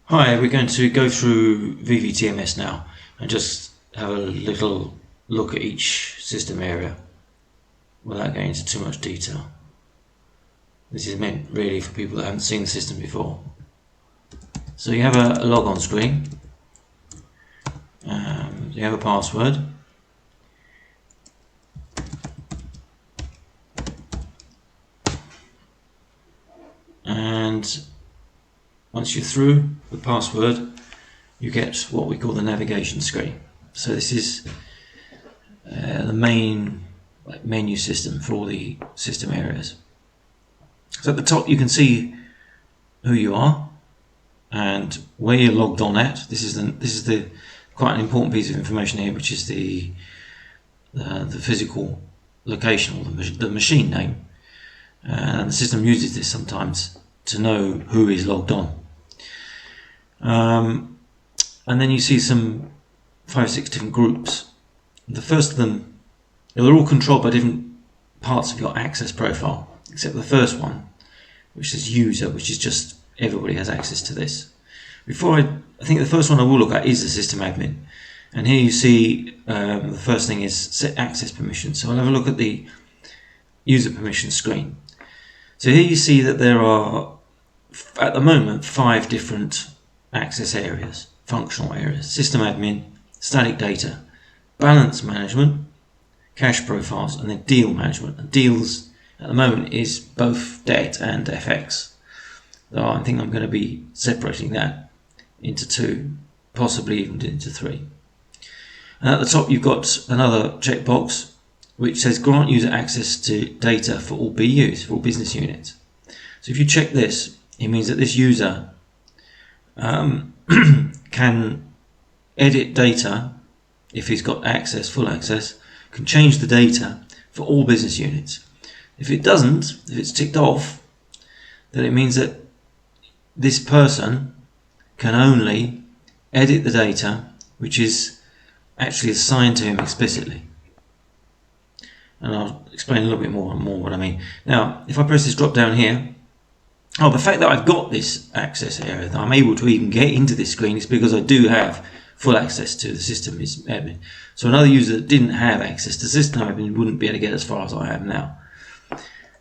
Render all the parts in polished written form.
Hi, we're going to go through VVTMS now and just have a little look at each system area without going into too much detail. This is meant really for people that haven't seen the system before. So you have a log on screen, you have a password, and once you're through the password, you get what we call the navigation screen. So this is the main menu system for all the system areas. So at the top you can see who you are and where you're logged on at. This is the quite an important piece of information here, which is the physical location or the machine name. And the system uses this sometimes to know who is logged on. And then you see some 5 or 6 different groups. The first of them, they're all controlled by different parts of your access profile, except the first one, which says user, which is just everybody has access to this. I think the first one I will look at is the system admin. And here you see the first thing is set access permissions. So I'll have a look at the user permission screen. So here you see that there are, at the moment, 5 different access areas, functional areas: system admin, static data, balance management, cache profiles, and then deal management. And deals at the moment is both debt and FX. So I think I'm going to be separating that into 2, possibly even into 3. And at the top you've got another checkbox which says grant user access to data for all BUs, for all business units. So if you check this, it means that this user can edit data if he's got access, full access, can change the data for all business units. If it doesn't, if it's ticked off, then it means that this person can only edit the data which is actually assigned to him explicitly. And I'll explain a little bit more what I mean. Now, if I press this drop down here, the fact that I've got this access area, that I'm able to even get into this screen, is because I do have full access to the system admin. So another user that didn't have access to system admin wouldn't be able to get as far as I have now.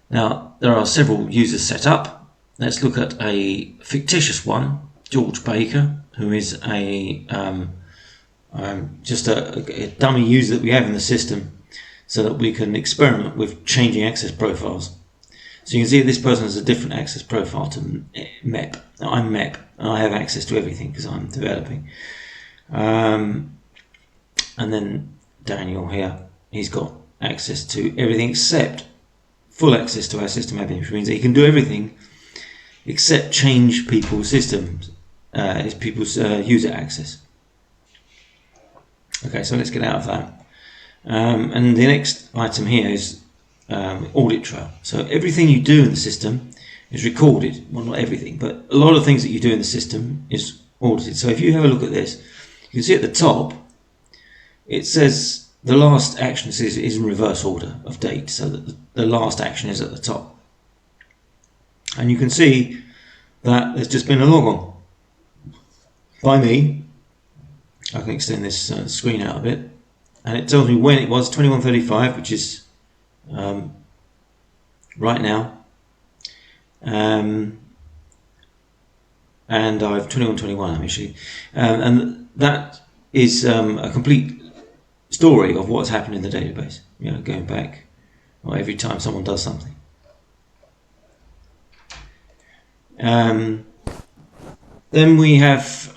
Now, there are several users set up. Let's look at a fictitious one, George Baker, who is just a dummy user that we have in the system so that we can experiment with changing access profiles. So you can see this person has a different access profile to MEP. Now I'm MEP and I have access to everything because I'm developing. And then Daniel here, he's got access to everything except full access to our system admin, which means that he can do everything except change people's systems, people's user access. Okay, so let's get out of that. And the next item here is audit trail. So everything you do in the system is recorded. Well, not everything, but a lot of things that you do in the system is audited. So if you have a look at this, you can see at the top it says the last action is in reverse order of date, so that the last action is at the top. And you can see that there's just been a log on by me. I can extend this screen out a bit, and it tells me when it was, 21:35, which is right now, and I've 21:21 actually, and that is a complete story of what's happened in the database. You know, going back, or every time someone does something. Then we have.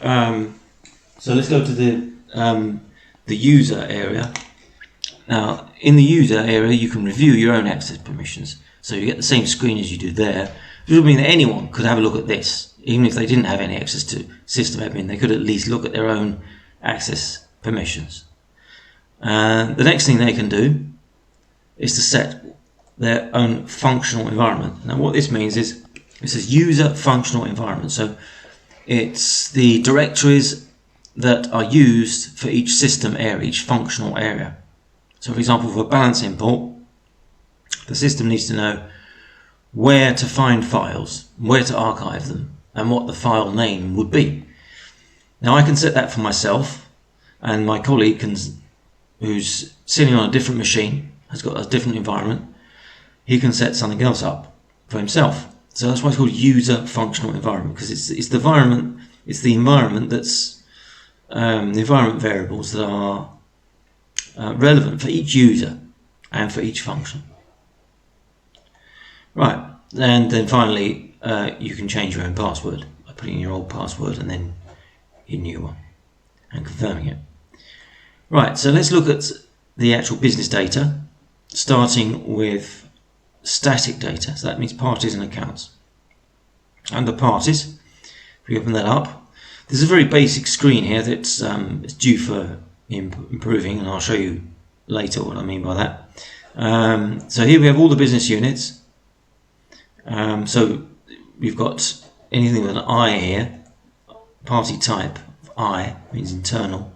So let's go to the user area. Now, in the user area, you can review your own access permissions. So you get the same screen as you do there, which would mean that anyone could have a look at this. Even if they didn't have any access to system admin, they could at least look at their own access permissions. The next thing they can do is to set their own functional environment. Now, what this means is, it says user functional environment. So it's the directories that are used for each system area, each functional area. So for example, for balance import, the system needs to know where to find files, where to archive them, and what the file name would be. Now I can set that for myself, and my colleague who's sitting on a different machine, has got a different environment, he can set something else up for himself. So that's why it's called user functional environment, because it's the environment. It's the environment that's the environment variables that are relevant for each user and for each function. Right, and then finally you can change your own password by putting in your old password and then your new one and confirming it. Right, so let's look at the actual business data, starting with static data. So that means parties and accounts. Under parties, if we open that up, there's a very basic screen here that's it's due for improving, and I'll show you later what I mean by that. So here we have all the business units. So we've got anything with an I here, party type of I means internal.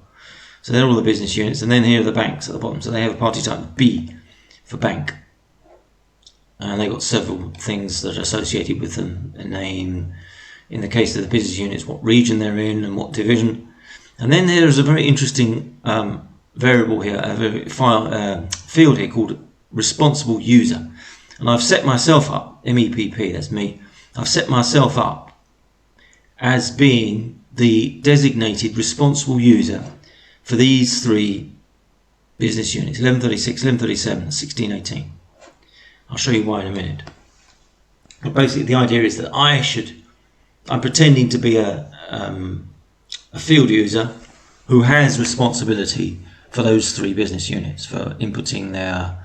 So they're all the business units, and then here are the banks at the bottom. So they have a party type B for bank. And they've got several things that are associated with them, a name, in the case of the business units, what region they're in and what division. And then there's a very interesting variable here, a field here called responsible user. And I've set myself up, MEPP, that's me, I've set myself up as being the designated responsible user for these three business units, 1136, 1137, and 1618. I'll show you why in a minute. But basically the idea is that I'm pretending to be a field user who has responsibility for those three business units, for inputting their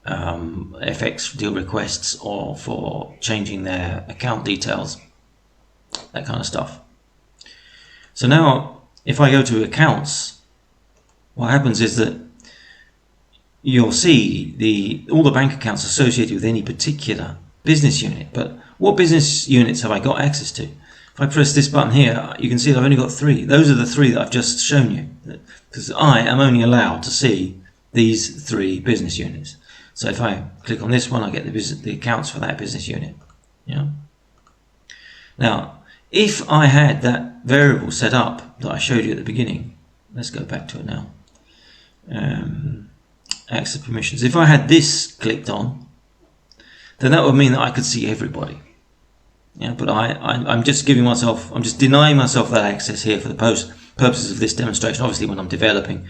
FX deal requests or for changing their account details, that kind of stuff. So now if I go to accounts, what happens is that you'll see all the bank accounts associated with any particular business unit. But what business units have I got access to? If I press this button here, you can see that I've only got three. Those are the three that I've just shown you, because I am only allowed to see these three business units. So if I click on this one, I get the accounts for that business unit. Yeah. Now, if I had that variable set up that I showed you at the beginning, let's go back to it now. Access permissions. If I had this clicked on, then that would mean that I could see everybody. Yeah, but I'm just denying myself that access here for the purposes of this demonstration. Obviously, when I'm developing,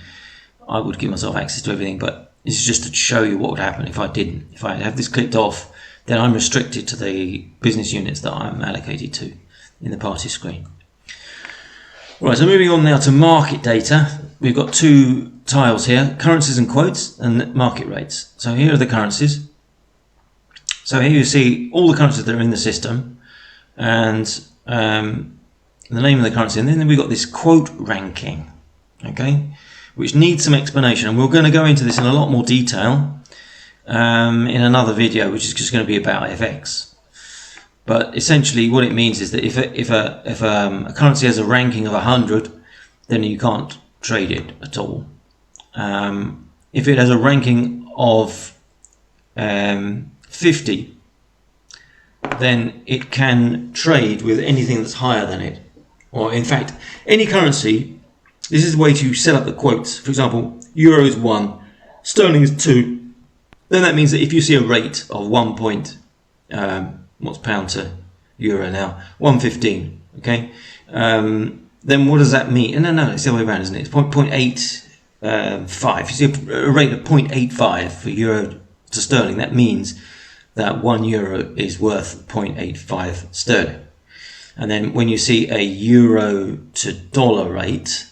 I would give myself access to everything, but this is just to show you what would happen if I didn't. If I have this clicked off, then I'm restricted to the business units that I'm allocated to in the party screen. Right, so moving on now to market data. We've got two tiles here, currencies and quotes, and market rates. So here are the currencies. So here you see all the currencies that are in the system and the name of the currency, and then we've got this quote ranking, okay, which needs some explanation, and we're going to go into this in a lot more detail in another video, which is just going to be about FX. But essentially what it means is that if a currency has a ranking of 100, then you can't trade it at all. If it has a ranking of 50, then it can trade with anything that's higher than it. Or in fact, any currency, this is the way to set up the quotes. For example, euro is 1, sterling is 2. Then that means that if you see a rate of 1 point, what's pound to euro now? 1.15, okay? Then what does that mean? No, it's the other way around, isn't it? It's 0.85. You see a rate of 0.85 for euro to sterling. That means that 1 euro is worth 0.85 sterling. And then when you see a euro to dollar rate,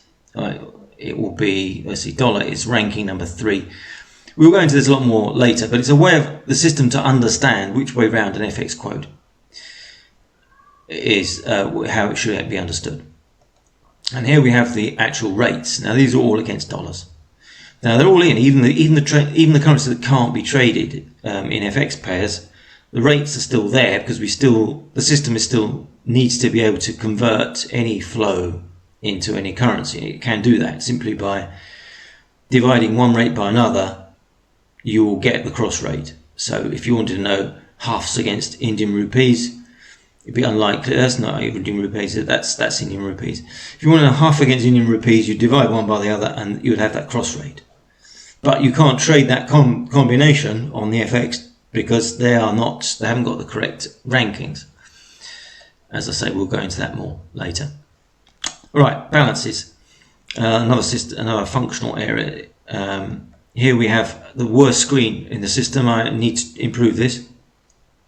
it will be, let's see, dollar is ranking number 3. We'll go into this a lot more later, but it's a way of the system to understand which way round an FX quote is, how it should be understood. And here we have the actual rates. Now these are all against dollars. Now they're all in, even the currency that can't be traded in FX pairs. The rates are still there because the system still needs to be able to convert any flow into any currency. It can do that simply by dividing one rate by another. You will get the cross rate. So if you wanted to know halves against Indian rupees, It'd be unlikely. That's not Indian rupees. That's Indian rupees. If you want a half against Indian rupees, you divide one by the other, and you would have that cross rate. But you can't trade that combination on the FX because they haven't got the correct rankings. As I say, we'll go into that more later. All right, balances. Another functional area. Here we have the worst screen in the system. I need to improve this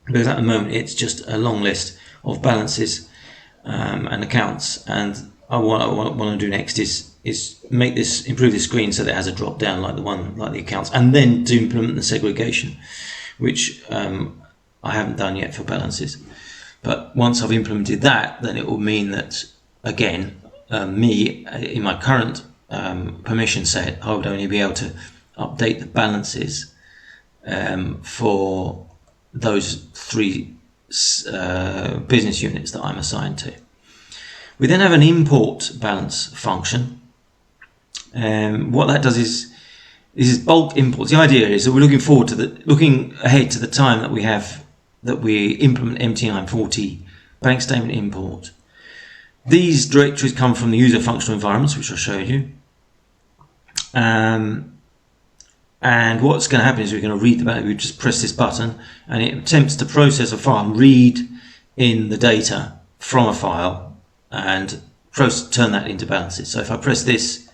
because at the moment it's just a long list of balances and accounts. And what I want to do next is improve this screen so that it has a drop down like the accounts, and then to implement the segregation, which I haven't done yet for balances. But once I've implemented that, then it will mean that again, me in my current permission set, I would only be able to update the balances for those 3 business units that I'm assigned to. We then have an import balance function. What that does is this is bulk imports. The idea is that we're looking ahead to the time that we implement MT940 bank statement import. These directories come from the user functional environments, which I showed you. And what's going to happen is we're going to read the button. We just press this button, and it attempts to process a file and read in the data from a file and turn that into balances. So if I press this,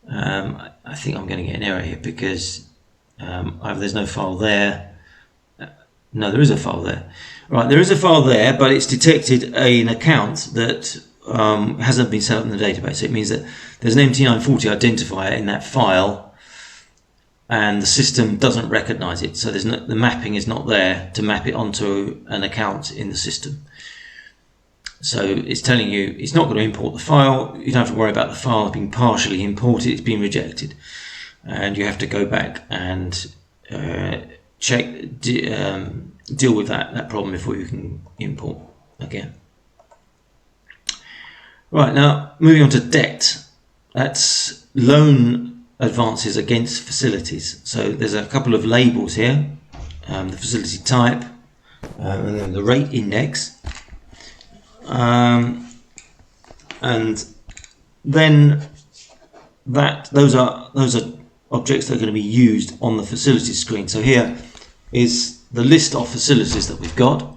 I think I'm going to get an error here because either there's no file there. No, there is a file there. Right, there is a file there, but it's detected an account that hasn't been set up in the database. So it means that there's an MT940 identifier in that file, and the system doesn't recognize it. So the mapping is not there to map it onto an account in the system. So it's telling you it's not going to import the file. You don't have to worry about the file being partially imported. It's been rejected, and you have to go back and deal with that problem before you can import again. Right, now moving on to debt. That's loan advances against facilities. So there's a couple of labels here, the facility type and then the rate index, and then those are objects that are going to be used on the facilities screen. So here is the list of facilities that we've got,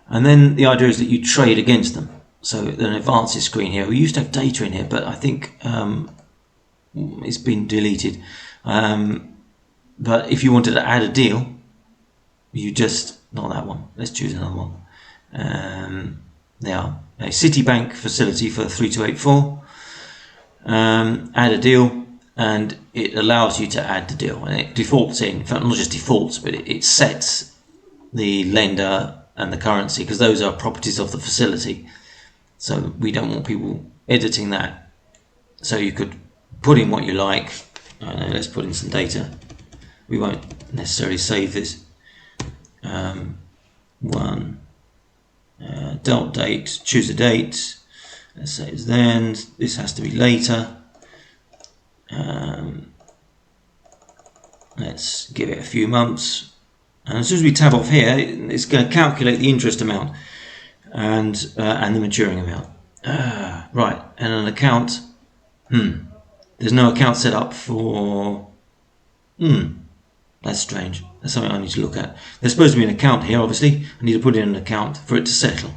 and then the idea is that you trade against them. So an advances screen here. We used to have data in here, but I think it's been deleted. But if you wanted to add a deal, you just, not that one, let's choose another one. There are a Citibank facility for 3284. Add a deal, and it allows you to add the deal, and it defaults in fact, not just defaults, but it sets the lender and the currency, because those are properties of the facility. So we don't want people editing that. So you could put in what you like. I don't know, let's put in some data. We won't necessarily save this. Delt date, choose a date. Let's say it's then. This has to be later. Let's give it a few months. And as soon as we tab off here, it's going to calculate the interest amount and the maturing amount. Right, and an account. There's no account set up for. That's strange. That's something I need to look at. There's supposed to be an account here, obviously. I need to put in an account for it to settle.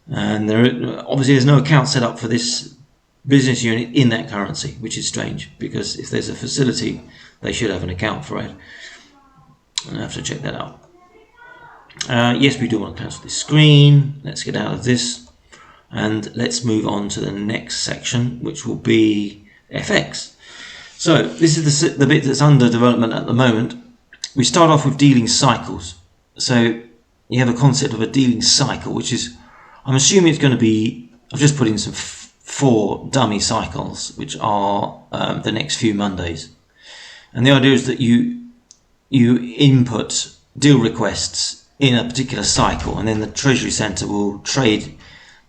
And obviously there's no account set up for this business unit in that currency, which is strange, because if there's a facility, they should have an account for it. I have to check that out. Yes, we do want to cancel this screen. Let's get out of this. And let's move on to the next section, which will be FX. So this is the bit that's under development at the moment. We start off with dealing cycles. So you have a concept of a dealing cycle, which is, I'm assuming it's going to be, I've just put in some 4 dummy cycles, which are the next few Mondays. And the idea is that you input deal requests in a particular cycle, and then the Treasury Centre will trade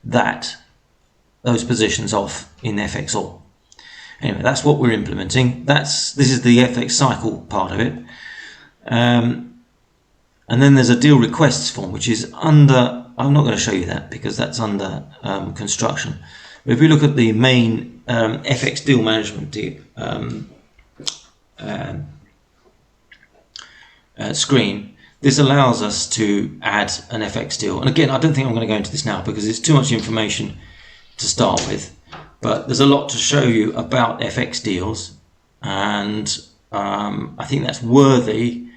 those positions off in FXall. Anyway, that's what we're implementing. This is the FX cycle part of it. And then there's a deal requests form, which is under, I'm not going to show you that because that's under construction. But if we look at the main FX deal management screen, this allows us to add an FX deal. And again, I don't think I'm going to go into this now because it's too much information to start with. But there's a lot to show you about FX deals, and I think that's worthy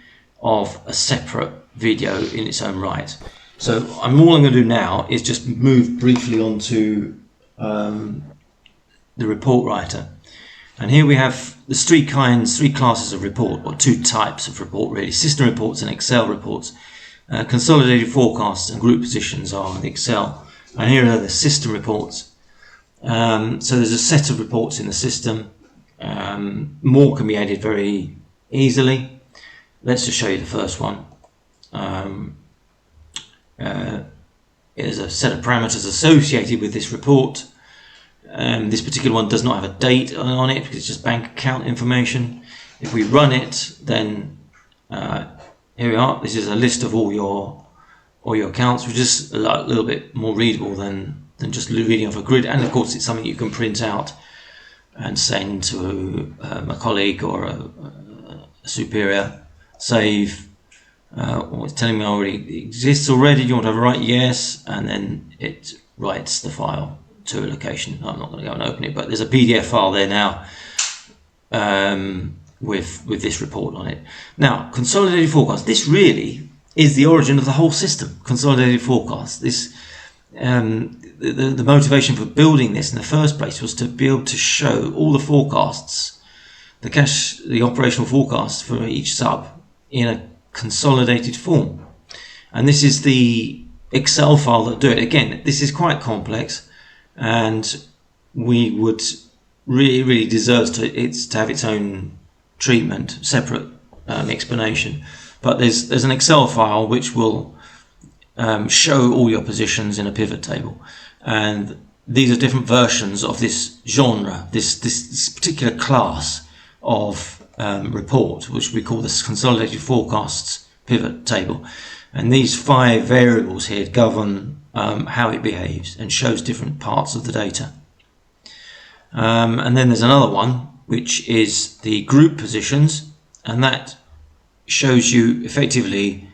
of a separate video in its own right. So all I'm going to do now is just move briefly onto the report writer. And here we have the three classes of report, or two types of report really: system reports and Excel reports. Consolidated forecasts and group positions are the Excel, and here are the system reports. So there's a set of reports in the system. More can be added very easily. Let's just show you the first one. There's a set of parameters associated with this report. This particular one does not have a date on it because it's just bank account information. If we run it, then here we are. This is a list of all your accounts, which is a little bit more readable than just reading off a grid. And of course, it's something you can print out and send to a colleague or a superior. Save. It's telling me already exists already. Do you want to write yes? And then it writes the file to a location. I'm not going to go and open it, but there's a PDF file there now with this report on it. Now, consolidated forecast. This really is the origin of the whole system. Consolidated forecast. This the motivation for building this in the first place was to be able to show all the forecasts, the operational forecasts for each sub in a consolidated form. And this is the Excel file that do it. Again, this is quite complex, and we would really deserves to have its own treatment, separate explanation. But there's an Excel file which will show all your positions in a pivot table, and these are different versions of this genre, this particular class of report, which we call this consolidated forecasts pivot table. And these 5 variables here govern how it behaves and shows different parts of the data. And then there's another one, which is the group positions, and that shows you effectively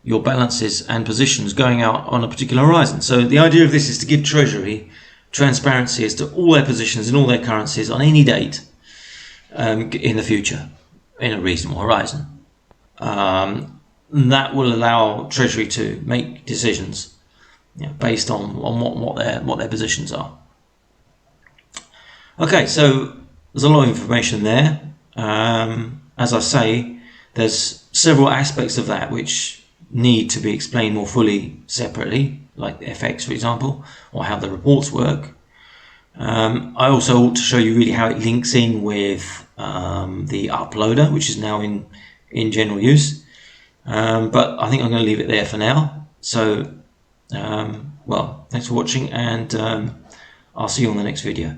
your balances and positions going out on a particular horizon. So the idea of this is to give Treasury transparency as to all their positions in all their currencies on any date in the future in a reasonable horizon. That will allow Treasury to make decisions, based on what their positions are. Okay, so there's a lot of information there. As I say, there's several aspects of that which need to be explained more fully separately, like the FX, for example, or how the reports work. I also ought to show you really how it links in with the uploader, which is now in general use. But I think I'm going to leave it there for now. So, well, thanks for watching, and I'll see you on the next video.